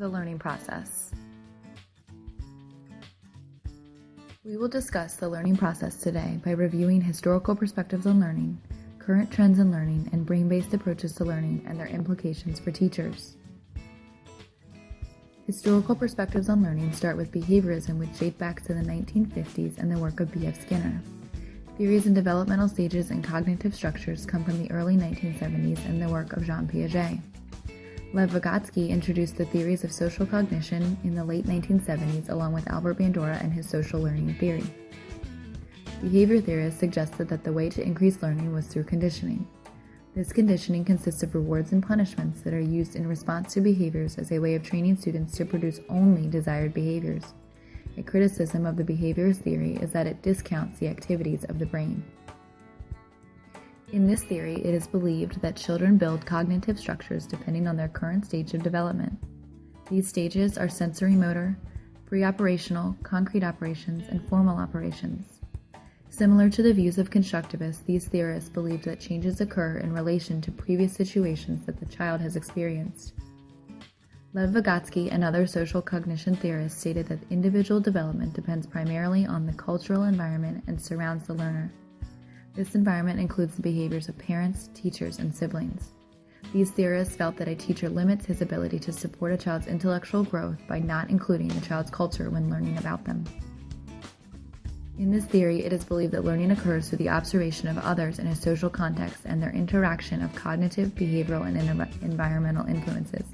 The learning process. We will discuss the learning process today by reviewing historical perspectives on learning, current trends in learning, and brain-based approaches to learning and their implications for teachers. Historical perspectives on learning start with behaviorism, which date back to the 1950s and the work of B.F. Skinner. Theories in developmental stages and cognitive structures come from the early 1970s and the work of Jean Piaget. Lev Vygotsky introduced the theories of social cognition in the late 1970s along with Albert Bandura and his social learning theory. Behavior theorists suggested that the way to increase learning was through conditioning. This conditioning consists of rewards and punishments that are used in response to behaviors as a way of training students to produce only desired behaviors. A criticism of the behaviorist theory is that it discounts the activities of the brain. In this theory, it is believed that children build cognitive structures depending on their current stage of development. These stages are sensory-motor, pre-operational, concrete operations, and formal operations. Similar to the views of constructivists, these theorists believed that changes occur in relation to previous situations that the child has experienced. Lev Vygotsky and other social cognition theorists stated that individual development depends primarily on the cultural environment and surrounds the learner. This environment includes the behaviors of parents, teachers, and siblings. These theorists felt that a teacher limits his ability to support a child's intellectual growth by not including the child's culture when learning about them. In this theory, it is believed that learning occurs through the observation of others in a social context and their interaction of cognitive, behavioral, and environmental influences.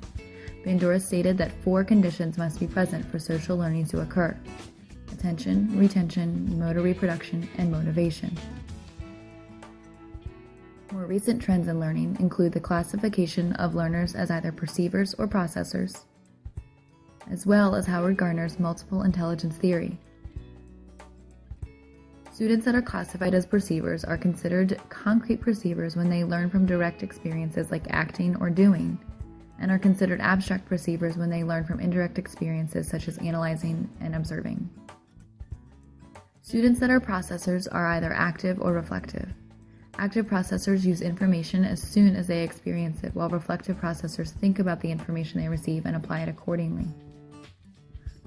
Bandura stated that 4 conditions must be present for social learning to occur: attention, retention, motor reproduction, and motivation. More recent trends in learning include the classification of learners as either perceivers or processors, as well as Howard Gardner's multiple intelligence theory. Students that are classified as perceivers are considered concrete perceivers when they learn from direct experiences like acting or doing, and are considered abstract perceivers when they learn from indirect experiences such as analyzing and observing. Students that are processors are either active or reflective. Active processors use information as soon as they experience it, while reflective processors think about the information they receive and apply it accordingly.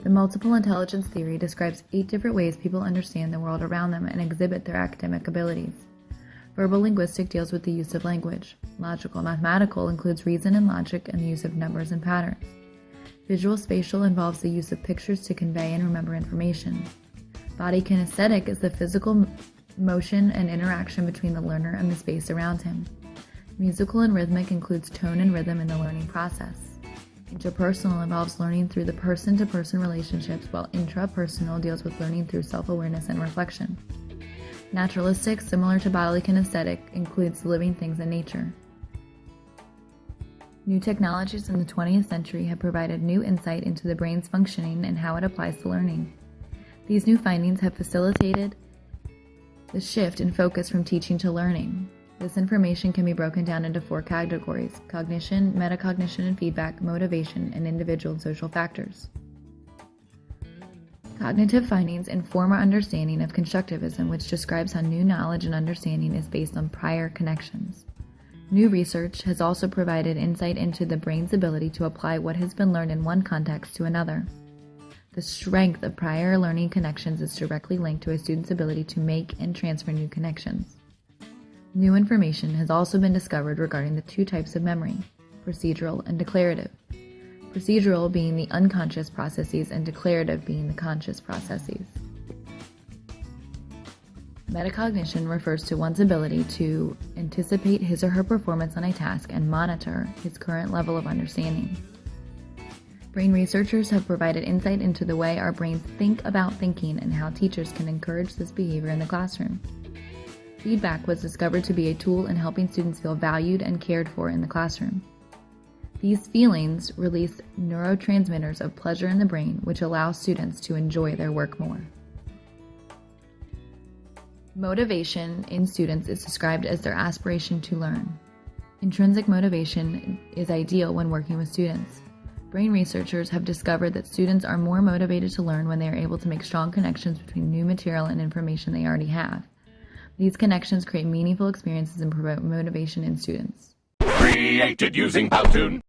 The multiple intelligence theory describes 8 different ways people understand the world around them and exhibit their academic abilities. Verbal linguistic deals with the use of language. Logical mathematical includes reason and logic and the use of numbers and patterns. Visual spatial involves the use of pictures to convey and remember information. Body kinesthetic is the physical motion and interaction between the learner and the space around him. Musical and rhythmic includes tone and rhythm in the learning process. Interpersonal involves learning through the person-to-person relationships, while intrapersonal deals with learning through self-awareness and reflection. Naturalistic, similar to bodily kinesthetic, includes living things in nature. New technologies in the 20th century have provided new insight into the brain's functioning and how it applies to learning. These new findings have facilitated the shift in focus from teaching to learning. This information can be broken down into 4 categories: cognition, metacognition and feedback, motivation, and individual and social factors. Cognitive findings inform our understanding of constructivism, which describes how new knowledge and understanding is based on prior connections. New research has also provided insight into the brain's ability to apply what has been learned in one context to another. The strength of prior learning connections is directly linked to a student's ability to make and transfer new connections. New information has also been discovered regarding the 2 types of memory, procedural and declarative. Procedural being the unconscious processes and declarative being the conscious processes. Metacognition refers to one's ability to anticipate his or her performance on a task and monitor his current level of understanding. Brain researchers have provided insight into the way our brains think about thinking and how teachers can encourage this behavior in the classroom. Feedback was discovered to be a tool in helping students feel valued and cared for in the classroom. These feelings release neurotransmitters of pleasure in the brain, which allow students to enjoy their work more. Motivation in students is described as their aspiration to learn. Intrinsic motivation is ideal when working with students. Brain researchers have discovered that students are more motivated to learn when they are able to make strong connections between new material and information they already have. These connections create meaningful experiences and promote motivation in students. Created using Powtoon.